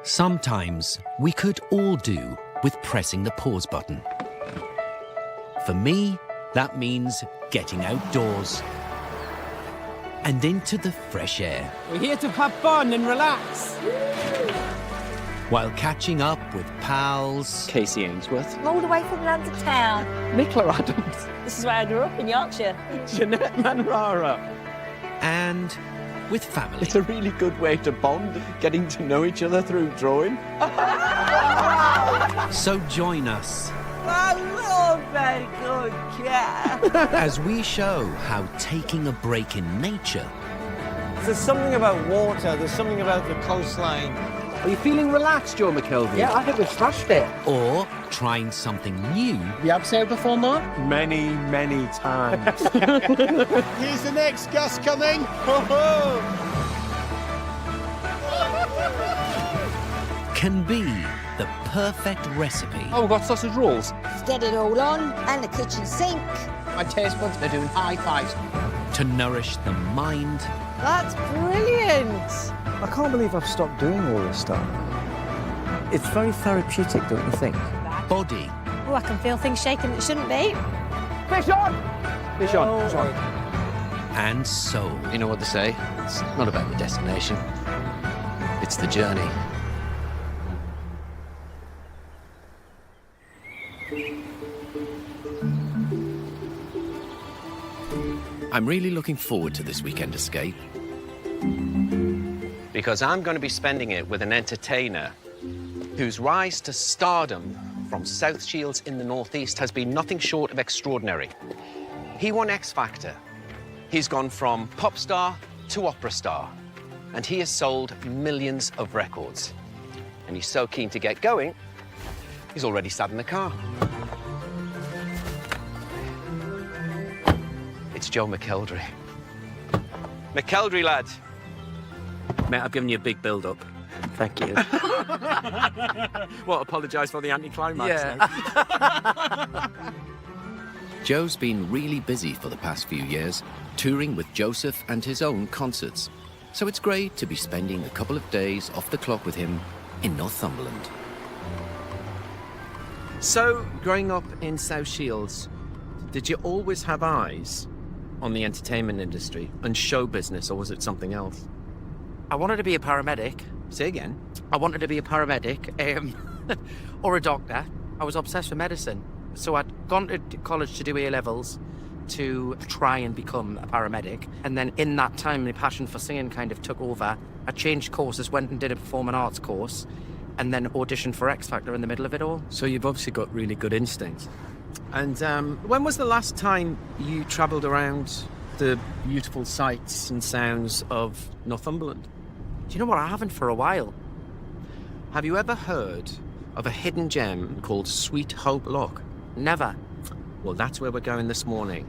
Sometimes we could all do with pressing the pause button. For me, that means getting outdoors and into the fresh air. We're here to have fun and relax. While catching up with pals. Casey Ainsworth. All the way from London town. Nicola Adams. This is where I grew up, in Yorkshire. Jeanette Manrara. And with family. It's a really good way to bond, getting to know each other through drawing. So join us I love very good cat. as we show how taking a break in nature There's something about water, there's something about the coastline. Are you feeling relaxed, Joe McElderry? Yeah, I think we've smashed it. or trying something new You have sailed before, Mark? Many, many times. Here's the next gust coming. can be the perfect recipe Oh, we've got sausage rolls. Get it all on, and the kitchen sink. My taste buds are doing high fives. to nourish the mind That's brilliant. I can't believe I've stopped doing all this stuff. It's very therapeutic, don't you think? body Oh, I can feel things shaking that shouldn't be. Fish on! Fish on. Fish on. and soul. You know what they say? It's not about the destination. It's the journey. I'm really looking forward to this weekend escape. Because I'm going to be spending it with an entertainer whose rise to stardom from South Shields in the Northeast has been nothing short of extraordinary. He won X Factor. He's gone from pop star to opera star, and he has sold millions of records. And he's so keen to get going, he's already sat in the car. It's Joe McElderry. McElderry, lad. Mate, I've given you a big build-up. Thank you. What, apologise for the anticlimax? Yeah. Joe's been really busy for the past few years, touring with Joseph and his own concerts. So it's great to be spending a couple of days off the clock with him in Northumberland. So, growing up in South Shields, did you always have eyes on the entertainment industry and show business, or was it something else? I wanted to be a paramedic. Say again. I wanted to be a paramedic or a doctor. I was obsessed with medicine. So I'd gone to college to do A-levels to try and become a paramedic. And then in that time, my passion for singing kind of took over. I changed courses, went and did a performing arts course, and then auditioned for X Factor in the middle of it all. So you've obviously got really good instincts. And when was the last time you travelled around the beautiful sights and sounds of Northumberland? Do you know what? I haven't for a while. Have you ever heard of a hidden gem called Sweet Hope Loch? Never. Well, that's where we're going this morning.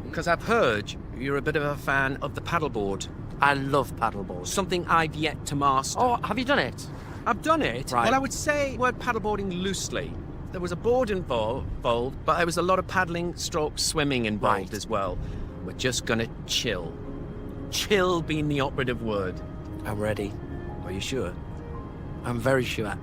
Because I've heard you're a bit of a fan of the paddleboard. I love paddleboards. Something I've yet to master. Oh, have you done it? I've done it. Right. Well, I would say word paddleboarding loosely. There was a board involved, but there was a lot of paddling, stroke, swimming involved as well. We're just gonna chill. Chill being the operative word. I'm ready. Are you sure? I'm very sure.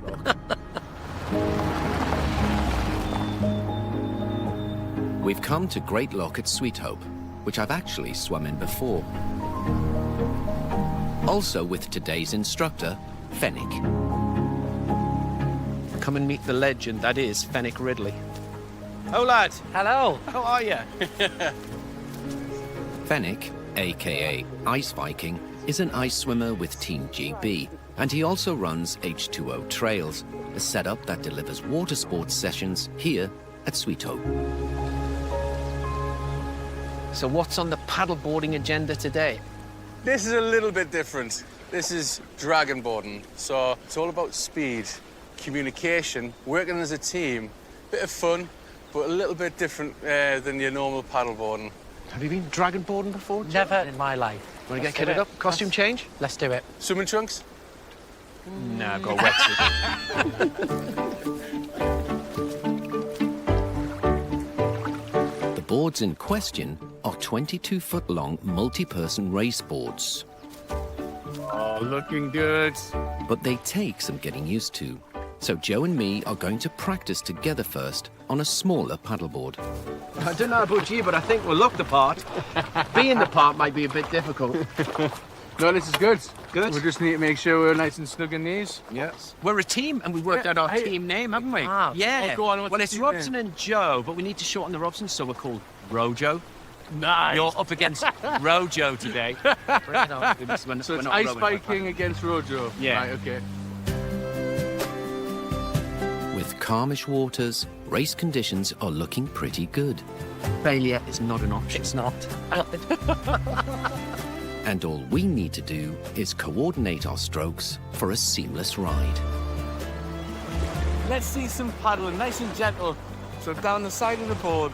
We've come to Great Loch at Sweet Hope, which I've actually swum in before. Also with today's instructor, Fenwick. Come and meet the legend that is Fenwick Ridley. Oh, lad. Hello. How are you? Fenwick, aka Ice Viking, is an ice swimmer with Team GB, and he also runs H2O Trails, a setup that delivers water sports sessions here at Sweet Hope. So what's on the paddleboarding agenda today? This is a little bit different. This is dragon boarding. So it's all about speed, communication, working as a team. Bit of fun, but a little bit different than your normal paddleboarding. Have you been dragon boarding before, Joe? Never in my life. Want to get kitted up? Costume change? Let's do it. Swimming trunks? No, go wetsuit. The boards in question are 22-foot-long multi-person race boards. Oh, Oh, looking good. but they take some getting used to. So Joe and me are going to practice together first on a smaller paddleboard. I don't know about you, but I think we'll look the part. Being the part might be a bit difficult. No, this is good. Good. We just need to make sure we're nice and snug in these. Yes. We're a team, and we worked out our team name, haven't we? Ah. Yeah. Oh, go on, what's well, the it's team Robson name? and Joe, but we need to shorten the Robson, so we're called Rojo. Nice. You're up against Rojo today. Bring it on. We're So it's not Ice rowing, Viking against Rojo. Yeah. Right, okay. With calmish waters, race conditions are looking pretty good. Failure is not an option. It's not. And all we need to do is coordinate our strokes for a seamless ride. Let's see some paddling, nice and gentle. So down the side of the board.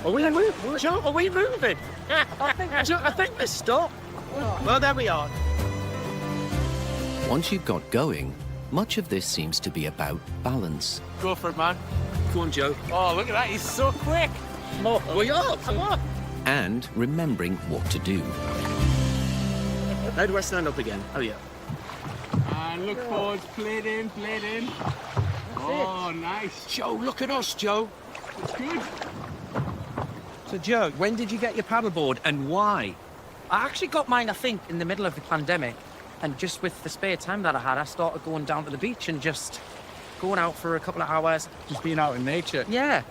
Are we moving? Joe, are we moving? I think we're stopped. Well, there we are. Once you've got going, much of this seems to be about balance. Go for it, man. Go on, Joe. Oh, look at that. He's so quick. We are. Come on. And remembering what to do. How do I stand up again? Oh, yeah. And look forward. Played in, played in. Oh, nice. Joe, look at us, Joe. It's good. So, Joe, when did you get your paddleboard and why? I actually got mine, I think, in the middle of the pandemic. And just with the spare time that I had, I started going down to the beach and just going out for a couple of hours. Just being out in nature. Yeah.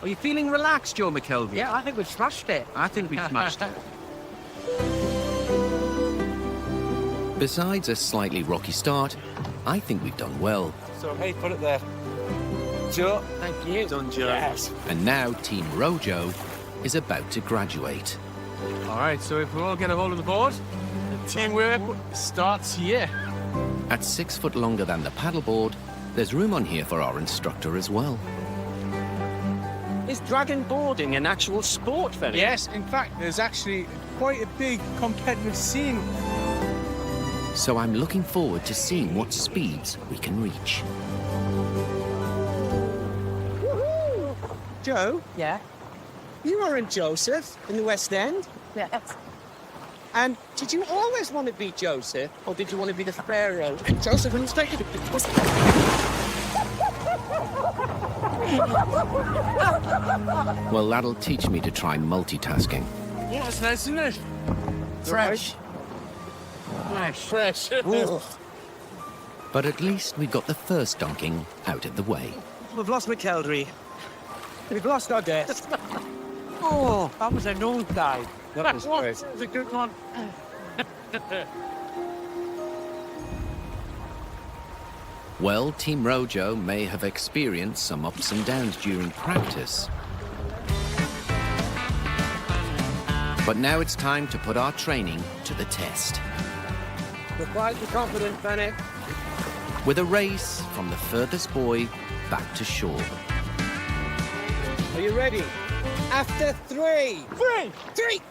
Are you feeling relaxed, Joe McElderry? Yeah, I think we've smashed it. I think we smashed it. Besides a slightly rocky start, I think we've done well. So, hey, put it there. Joe. Thank you. Done, Joe. Yes. And now Team Rojo is about to graduate. All right, so if we all get a hold of the board, teamwork starts here. At 6 foot longer than the paddleboard, there's room on here for our instructor as well. Is dragon boarding an actual sport, Ferry? Yes, in fact, there's actually quite a big competitive scene. So I'm looking forward to seeing what speeds we can reach. Joe, Yeah. you weren't Joseph in the West End. Yeah. And did you always want to be Joseph, or did you want to be the Pharaoh? Joseph and Well, that'll teach me to try multitasking. Yeah, that's nice, isn't it? Fresh. Fresh. But at least we got the first dunking out of the way. We've lost McElderry. We've lost our guest. Oh, that was a nosedive. That was great. That was a good one. Well, Team Rojo may have experienced some ups and downs during practice. But now it's time to put our training to the test. We're quietly confident, Benny. With a race from the furthest boy back to shore. Are you ready? After three. Three.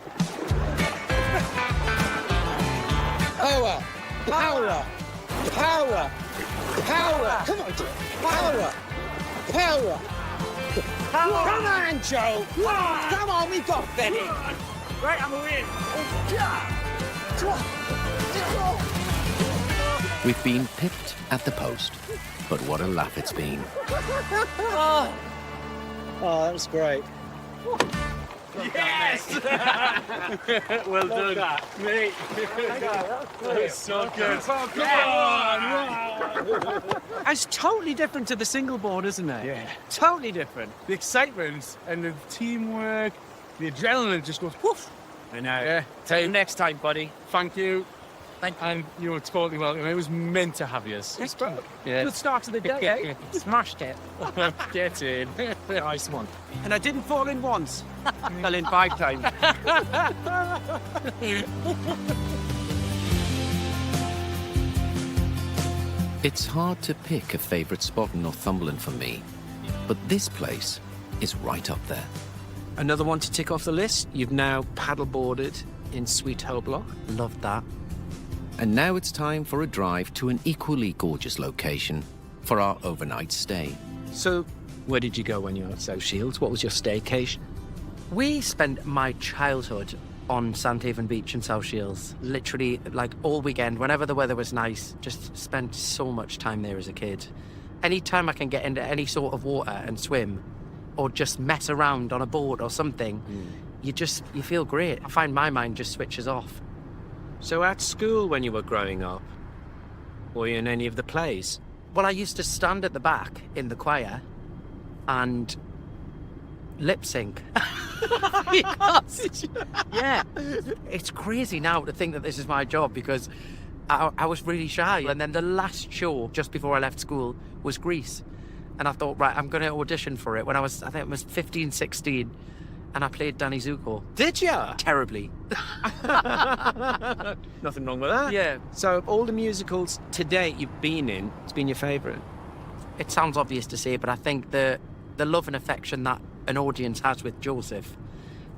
Power. Power. Power. Power. Come on, Joe. Power. Power. Come on, Joe. Come on, we've got Benny. Right, I'm a win. We've been pipped at the post, but what a laugh it's been. Oh, that was great. Yes! Well done, mate. That's so good. Come on! It's totally different to the single board, isn't it? Yeah. Totally different. The excitement and the teamwork, the adrenaline just goes woof. I know. Yeah. See you next time, buddy. Thank you. Thank you. And you were totally welcome. It was meant to have you. Yeah. Good start to the day, eh? Smashed it. Get in. Nice one. And I didn't fall in once. Fell in 5 times. It's hard to pick a favourite spot in Northumberland for me, but this place is right up there. Another one to tick off the list. You've now paddleboarded in Sweet Hoblock. Loved that. And now it's time for a drive to an equally gorgeous location for our overnight stay. So, where did you go when you were at South Shields? What was your staycation? We spent my childhood on Sandhaven Beach in South Shields. Literally, like, all weekend, whenever the weather was nice, just spent so much time there as a kid. Anytime I can get into any sort of water and swim, or just mess around on a board or something, you feel great. I find my mind just switches off. So at school when you were growing up, were you in any of the plays? Well, I used to stand at the back in the choir and lip sync. Yeah, it's crazy now to think that this is my job because I was really shy. And then the last show just before I left school was Grease. And I thought, right, I'm going to audition for it when I think it was 15, 16. And I played Danny Zuko. Did you? Terribly. Nothing wrong with that. Yeah. So of all the musicals to date you've been in, it's been your favourite? It sounds obvious to say, but I think the love and affection that an audience has with Joseph,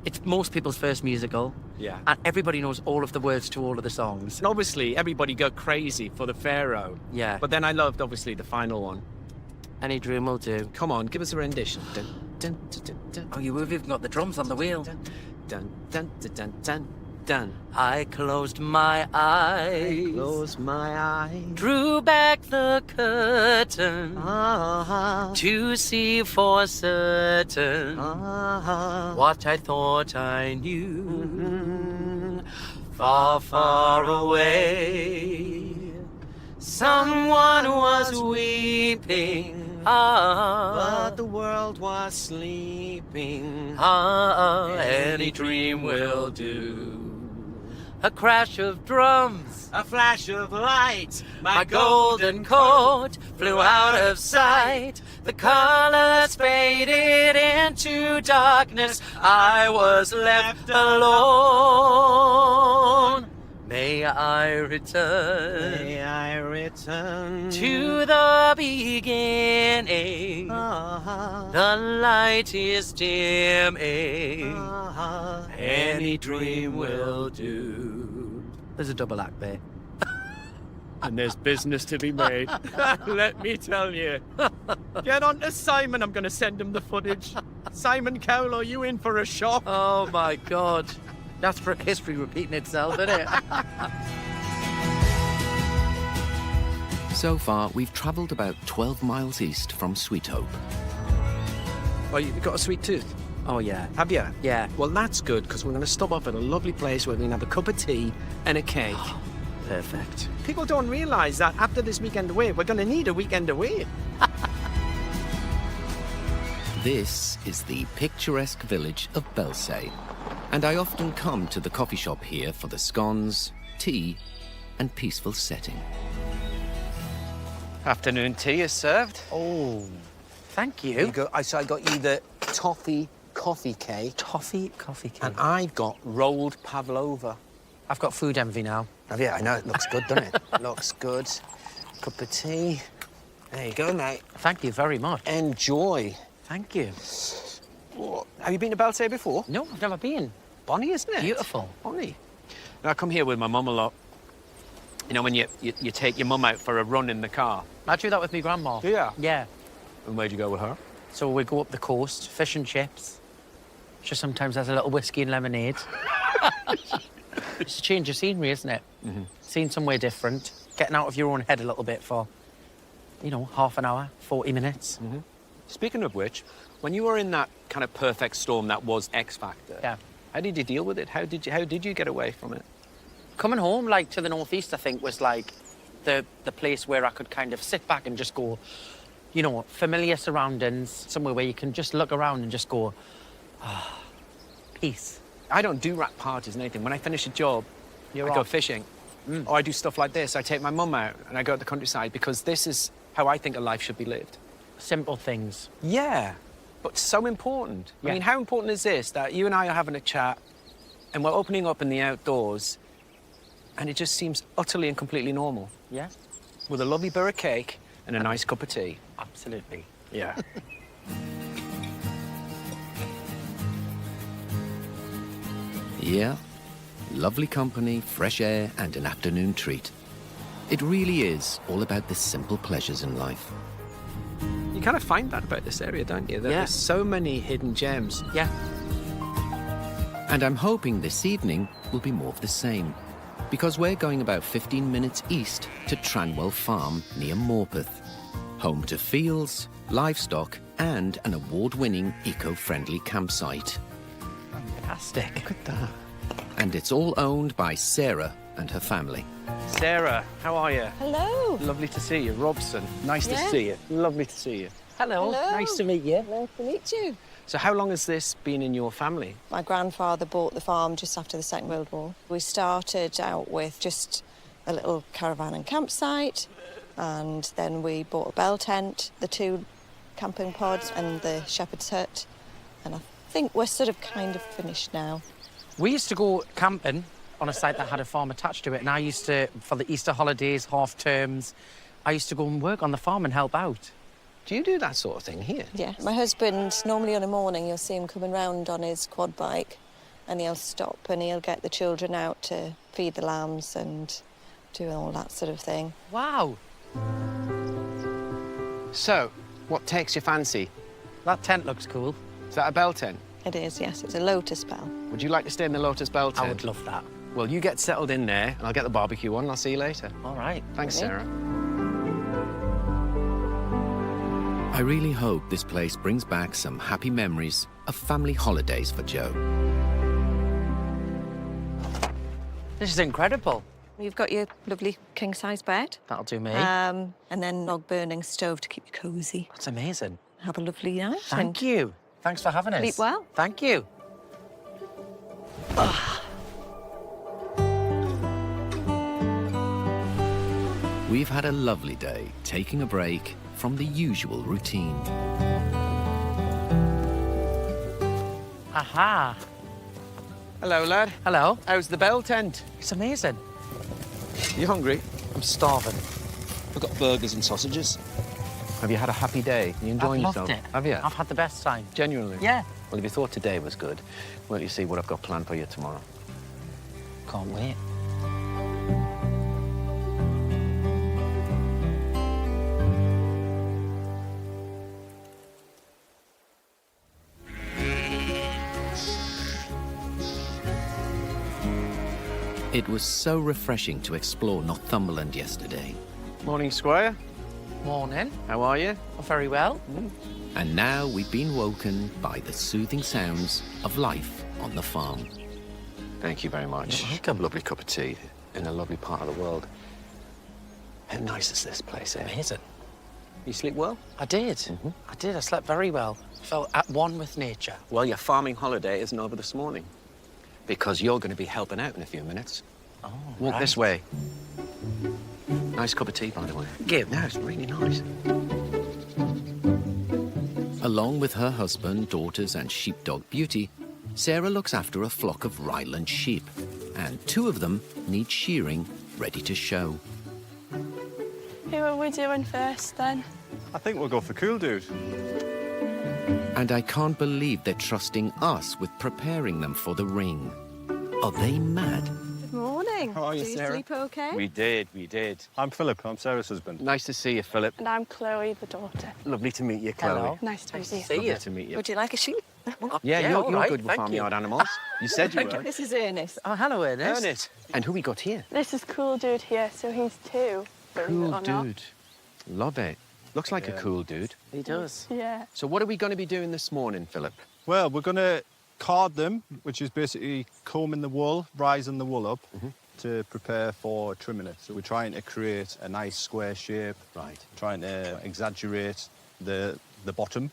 it's most people's first musical. Yeah. And everybody knows all of the words to all of the songs. And obviously everybody go crazy for the Pharaoh. Yeah. But then I loved, obviously, the final one. Any dream will do. Come on, give us a rendition. Dun, dun, dun, dun, dun. Oh, you've even got the drums on the wheel. Dun, dun, dun, dun, dun, dun, dun. I closed my eyes. Close my eyes. Drew back the curtain to see for certain what I thought I knew. Far, far away, someone was weeping. But the world was sleeping. Any dream will do. A crash of drums, A flash of light. my golden coat flew out of sight. The colors faded into darkness. I was left alone. May I return May I return to the beginning. The light is dimming. Any dream will do. There's a double act there. And there's business to be made. Let me tell you. Get on to Simon. I'm going to send him the footage. Simon Cowell, are you in for a shock? Oh my God. That's for history repeating itself, isn't it? So far, we've travelled about 12 miles east from Sweet Hope. Oh, you've got a sweet tooth? Oh yeah. Have you? Yeah. Well, that's good, because we're going to stop off at a lovely place where we can have a cup of tea and a cake. Perfect. People don't realise that after this weekend away, we're going to need a weekend away. This is the picturesque village of Belsay, and I often come to the coffee shop here for the scones, tea, and peaceful setting. Afternoon tea is served. Oh, thank Here you you. go. So I got you the toffee coffee cake, Toffee coffee cake. and I've got rolled pavlova. I've got food envy now. Have you? I know, it looks good, doesn't it? Looks good. Cup of tea. There you go, mate. Thank you very much. Enjoy. Thank you. Have you been to Belsay before? No, I've never been. Bonnie, isn't it? Beautiful. Bonnie. I come here with my mum a lot. You know, when you take your mum out for a run in the car. I do that with my grandma. Do you? Yeah. And where'd you go with her? So we go up the coast, fish and chips. She sometimes has a little whiskey and lemonade. It's a change of scenery, isn't it? Mm-hmm. Seeing somewhere different, getting out of your own head a little bit for, you know, half an hour, 40 minutes. Mm-hmm. Speaking of which, when you were in that kind of perfect storm that was X Factor, Yeah. how did you deal with it? How did you get away from it? Coming home, like, to the northeast, I think, was like the place where I could kind of sit back and just go, you know, familiar surroundings, somewhere where you can just look around and just go, ah, peace. I don't do rap parties and anything. When I finish a job, I go off. fishing. Or I do stuff like this. I take my mum out and I go to the countryside because this is how I think a life should be lived. Simple things. Yeah, but so important. Yeah. I mean, how important is this, that you and I are having a chat and we're opening up in the outdoors and it just seems utterly and completely normal, Yeah, with a lovely bit of cake and a nice cup of tea. absolutely. Yeah. Yeah, lovely company, fresh air, and an afternoon treat. It really is all about the simple pleasures in life. You kind of find that about this area, don't you? That Yeah. There's so many hidden gems. Yeah. And I'm hoping this evening will be more of the same, because we're going about 15 minutes east to Tranwell Farm near Morpeth, home to fields, livestock, and an award-winning eco-friendly campsite. Fantastic. Look at that. And it's all owned by Sarah and her family. Sarah, how are you? Hello. Lovely to see you. Robson, nice Yeah. to see you. Lovely to see you. Hello. Hello. Nice to meet you. Nice to meet you. So how long has this been in your family? My grandfather bought the farm just after the Second World War. We started out with just a little caravan and campsite, and then we bought a bell tent, the 2 camping pods and the shepherd's hut, and I think we're sort of kind of finished now. We used to go camping on a site that had a farm attached to it, and I used to, for the Easter holidays, half terms, I used to go and work on the farm and help out. Do you do that sort of thing here? Yeah. My husband, normally in the morning, you'll see him coming round on his quad bike, and he'll stop and he'll get the children out to feed the lambs and do all that sort of thing. Wow. So, what takes your fancy? That tent looks cool. Is that a bell tent? It is, yes. It's a lotus bell. Would you like to stay in the Lotus Bell tent? I would love that. Well, you get settled in there, and I'll get the barbecue on, and I'll see you later. All right. Thanks, Okay. Sarah. I really hope this place brings back some happy memories of family holidays for Joe. This is incredible. You've got your lovely king-size bed. That'll do me. And then log-burning stove to keep you cosy. That's amazing. Have a lovely night. Thank you. Thanks for having us. Sleep well. Thank you. We've had a lovely day taking a break from the usual routine. Aha. Hello, lad. Hello. How's the bell tent? It's amazing. You hungry? I'm starving. We've got burgers and sausages. Have you had a happy day? You enjoying I've yourself? loved it. Have you? I've had the best time. Genuinely? Yeah. Well, if you thought today was good, wait till you see what I've got planned for you tomorrow. Can't wait. It was so refreshing to explore Northumberland yesterday. Morning, Squire. Morning. How are you? Very well. And now we've been woken by the soothing sounds of life on the farm. Thank you very much. You're welcome. Lovely cup of tea in a lovely part of the world. How nice is this place, eh? Amazing. You sleep well? I did. I did. I slept very well. Felt at one with nature. Well, your farming holiday isn't over this morning, because you're going to be helping out in a few minutes. Oh, Walk right. this way. Nice cup of tea, by the way. Give. Yeah, it's really nice. Along with her husband, daughters, and sheepdog Beauty, Sarah looks after a flock of Ryland sheep, and 2 of them need shearing ready to show. Who are we doing first, then? I think we'll go for Cool Dude. And I can't believe they're trusting us with preparing them for the ring. Are they mad? Good morning. How are you, Do Sarah? sleep okay? We did. I'm Philip. I'm Sarah's husband. Nice to see you, Philip. And I'm Chloe, the daughter. Lovely to meet you, Chloe. Hello. Nice to meet you. See Lovely you. to meet you. Would you like a sheep? Yeah, all you're right, good with thank you. farmyard animals. You said you were. This is Ernest. Oh, hello, Ernest. Ernest. And who we got here? This is Cool Dude here, so he's 2. believe it Cool or not. dude. Love it. Looks like a cool dude. He does. Yeah. So what are we going to be doing this morning, Philip? Well, we're going to card them, which is basically combing the wool, rising the wool up to prepare for trimming it. So we're trying to create a nice square shape. Right. Trying to exaggerate the bottom.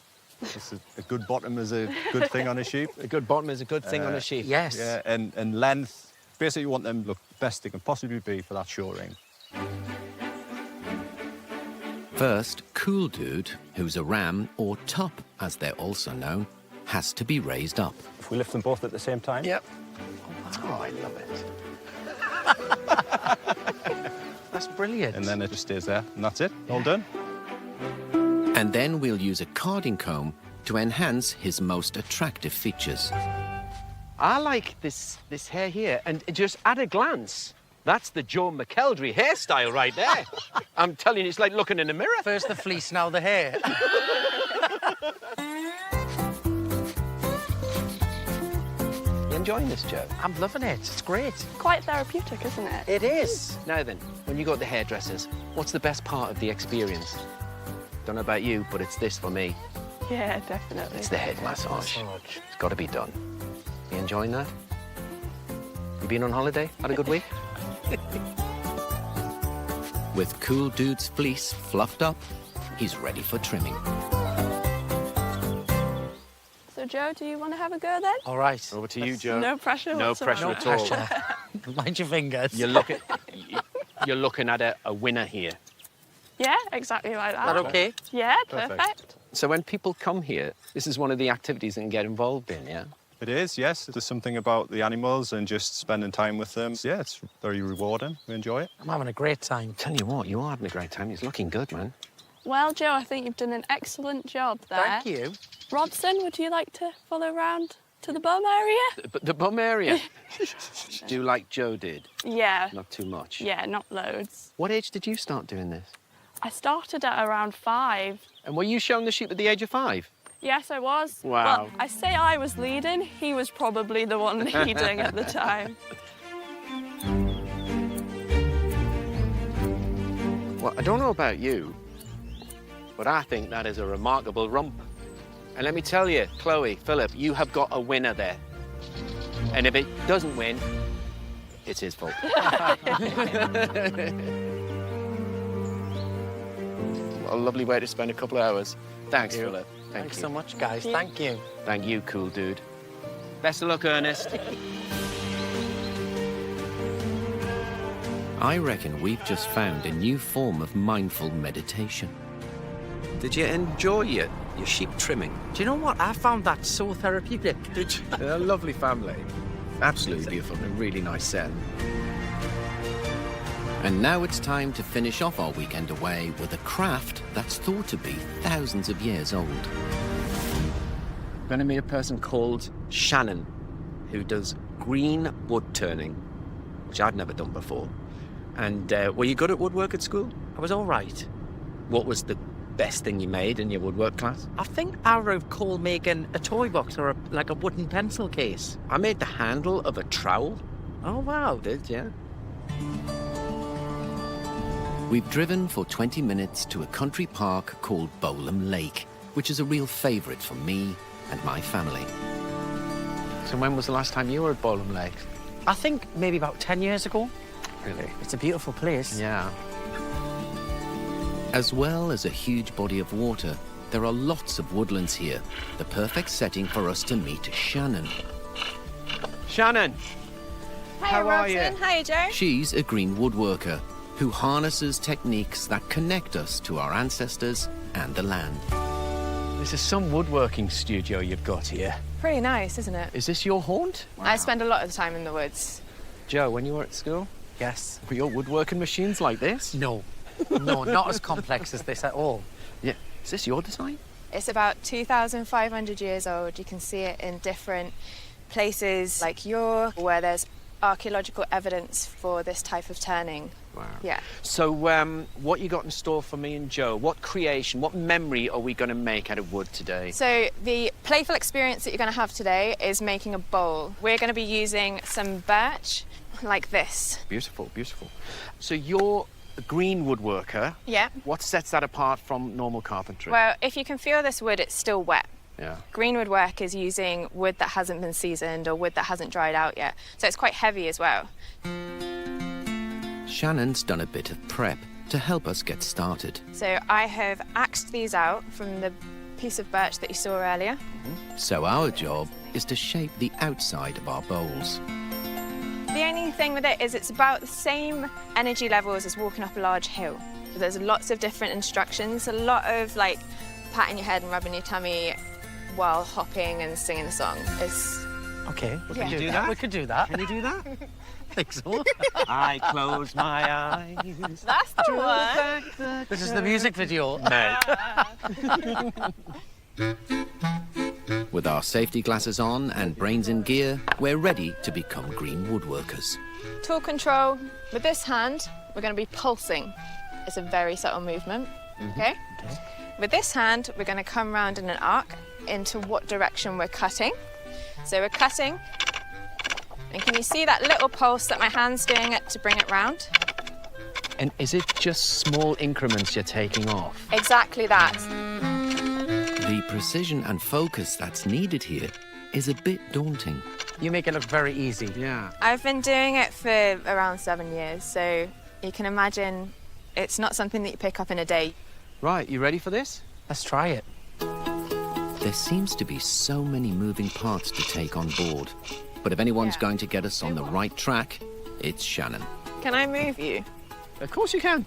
A good bottom is a good thing on a sheep. A good bottom is a good thing on a sheep. Yes. Yeah, and length. Basically, you want them to look best they can possibly be for that show ring. First, Cool Dude, who's a ram, or tup as they're also known, has to be raised up. If we lift them both at the same time. Yep. Oh, I love it. That's brilliant. And then it just stays there, and that's it. All done. And then we'll use a carding comb to enhance his most attractive features. I like this hair here, and just at a glance, that's the Joe McElderry hairstyle right there. I'm telling you, it's like looking in a mirror. First the fleece, now the hair. You enjoying this, Joe? I'm loving it. It's great. Quite therapeutic, isn't it? It is. Now then, when you go to the hairdressers, what's the best part of the experience? Don't know about you, but it's this for me. Yeah, definitely. It's the head massage. It's got to be done. You enjoying that? You been on holiday? Had a good week? With Cool Dude's fleece fluffed up, he's ready for trimming. So, Joe, do you want to have a go then? All right. Over to you, Joe. No pressure No whatsoever. pressure at all. Mind your fingers. You're looking at a winner here. Yeah, exactly like that. Is that okay? Yeah, Perfect. perfect. So when people come here, this is one of the activities they can get involved in, yeah? It is, yes. There's something about the animals and just spending time with them. Yeah, it's very rewarding. We enjoy it. I'm having a great time. Tell you what, you are having a great time. He's looking good, man. Well, Joe, I think you've done an excellent job there. Thank you. Robson, would you like to follow round to the bum area? But the bum area. Do like Joe did. Yeah. Not too much. Yeah, not loads. What age did you start doing this? I started at around 5. And were you showing the sheep at the age of 5? Yes, I was. Wow. Well, I say I was leading. He was probably the one leading at the time. Well, I don't know about you, but I think that is a remarkable rump. And let me tell you, Chloe, Philip, you have got a winner there. And if it doesn't win, it's his fault. A lovely way to spend a couple of hours. Thanks, Philip. Thanks you. so much, guys. Thank you. Thank you, cool dude. Best of luck, Ernest. I reckon we've just found a new form of mindful meditation. Did you enjoy your sheep trimming? Do you know what? I found that so therapeutic. Did you? They're a lovely family. Absolutely beautiful and really nice setting. And now it's time to finish off our weekend away with a craft that's thought to be thousands of years old. I'm going to meet a person called Shannon, who does green wood turning, which I'd never done before. And were you good at woodwork at school? I was all right. What was the best thing you made in your woodwork class? I think I recall making a toy box or like a wooden pencil case. I made the handle of a trowel. Oh, wow. Did, yeah. We've driven for 20 minutes to a country park called Bowlam Lake, which is a real favourite for me and my family. So when was the last time you were at Bowlam Lake? I think maybe about 10 years ago. Really? It's a beautiful place. Yeah. As well as a huge body of water, there are lots of woodlands here, the perfect setting for us to meet Shannon. Shannon! Hi, How are you? Robson. Hi, Joe. She's a green woodworker who harnesses techniques that connect us to our ancestors and the land. This is some woodworking studio you've got here. Pretty nice, isn't it? Is this your haunt? I spend a lot of the time in the woods. Joe, when you were at school, Yes. were your woodworking machines like this? No. No, not as complex as this at all. Yeah. Is this your design? It's about 2,500 years old. You can see it in different places like York, where there's archaeological evidence for this type of turning. Wow. Yeah. So, what you got in store for me and Joe? What creation, what memory are we going to make out of wood today? So the playful experience that you're going to have today is making a bowl. We're going to be using some birch like this. Beautiful, beautiful. So you're a green woodworker. Yeah. What sets that apart from normal carpentry? Well, if you can feel this wood, it's still wet. Yeah. Green woodwork is using wood that hasn't been seasoned or wood that hasn't dried out yet. So it's quite heavy as well. Shannon's done a bit of prep to help us get started. So I have axed these out from the piece of birch that you saw earlier. So our job is to shape the outside of our bowls. The only thing with it is it's about the same energy levels as walking up a large hill. There's lots of different instructions, a lot of like patting your head and rubbing your tummy while hopping and singing a song. Okay, we Yeah. can do that. We could do that. Can you do that? I think so. I close my eyes. That's the one. This is the music video. With our safety glasses on and brains in gear, we're ready to become green woodworkers. Tool control. With this hand, we're going to be pulsing. It's a very subtle movement, okay? With this hand, we're going to come round in an arc into what direction we're cutting. So we're cutting And can you see that little pulse that my hand's doing it to bring it round? And is it just small increments you're taking off? Exactly that. The precision and focus that's needed here is a bit daunting. You make it look very easy. Yeah. I've been doing it for around 7 years, so you can imagine it's not something that you pick up in a day. Right, you ready for this? Let's try it. There seems to be so many moving parts to take on board. But if anyone's going to get us on the right track, it's Shannon. Can I move you? Of course you can.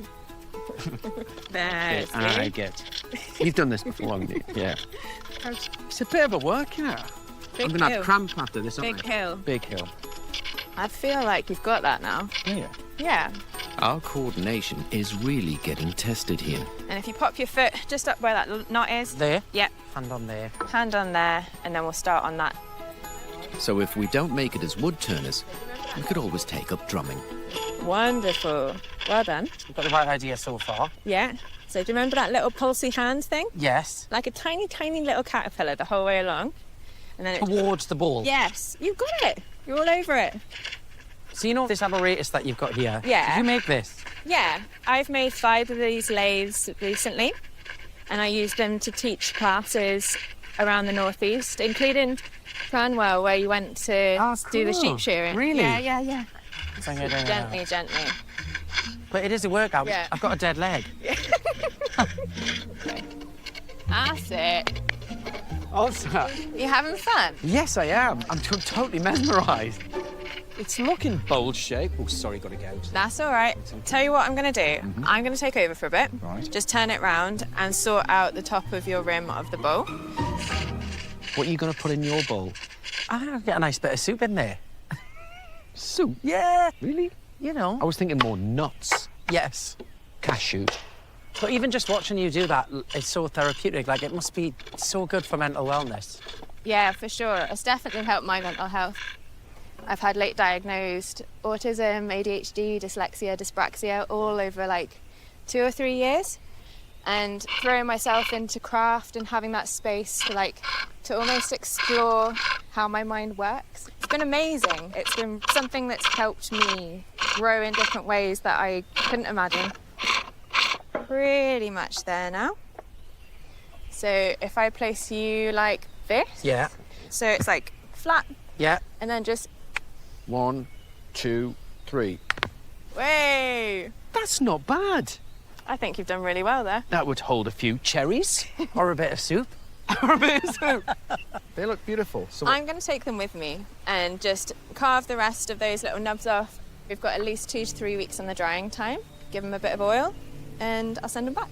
There, I get. You've done this before, haven't you? Yeah. It's a bit of a workout. I'm going to have cramp after this, aren't Big I? hill. Big hill. I feel like you've got that now. Yeah. Yeah. Our coordination is really getting tested here. And if you pop your foot just up where that knot is. There? Yep. Hand on there. Hand on there, and then we'll start on that. So if we don't make it as wood turners, we could always take up drumming. Wonderful. Well done. You've got the right idea so far. Yeah. So do you remember that little pulsy hand thing? Yes. Like a tiny, tiny little caterpillar the whole way along. And then Towards the ball. Yes, you've got it. You're all over it. So you know this apparatus that you've got here? Yeah. Did you make this? Yeah, I've made 5 of these lathes recently, and I use them to teach classes around the northeast, including Cranwell, where you went to do the sheep shearing. Really? Yeah. Bring it in. Gently. But it is a workout. Yeah. I've got a dead leg. That's it. Also, You having fun? yes, I am. I'm totally mesmerised. It's looking bowl shape. Oh, sorry, got to go. That's all right. Tell you what I'm going to do. I'm going to take over for a bit. Right. Just turn it round and sort out the top of your rim of the bowl. What are you going to put in your bowl? I'll get a nice bit of soup in there. Soup? Yeah. Really? You know. I was thinking more nuts. Yes. Cashew. But even just watching you do that, it's so therapeutic. Like, it must be so good for mental wellness. Yeah, for sure. It's definitely helped my mental health. I've had late diagnosed autism, ADHD, dyslexia, dyspraxia, all over like 2 or 3 years. And throwing myself into craft and having that space to almost explore how my mind works. It's been amazing. It's been something that's helped me grow in different ways that I couldn't imagine. Pretty much there now. So if I place you like this. Yeah. So it's like flat. Yeah. And then just 1, 2, 3. way. That's not bad. I think you've done really well there. That would hold a few cherries. Or a bit of soup. Or a bit of soup. They look beautiful. So I'm going to take them with me and just carve the rest of those little nubs off. We've got at least 2 to 3 weeks on the drying time. Give them a bit of oil and I'll send them back.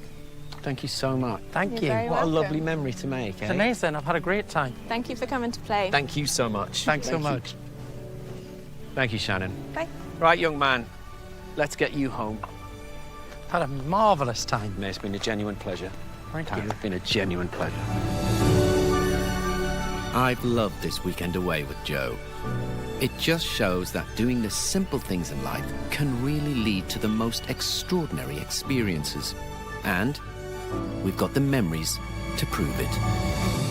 Thank you so much. Thank You're you. very What a welcome. lovely memory to make, It's amazing. I've had a great time. Thank you for coming to play. Thank you so much. Thanks so Thank you. much. Thank you, Shannon. Bye. Right, young man, let's get you home. Had a marvellous time. Mate, it's been a genuine pleasure. Thank you. It's been a genuine pleasure. I've loved this weekend away with Joe. It just shows that doing the simple things in life can really lead to the most extraordinary experiences. And we've got the memories to prove it.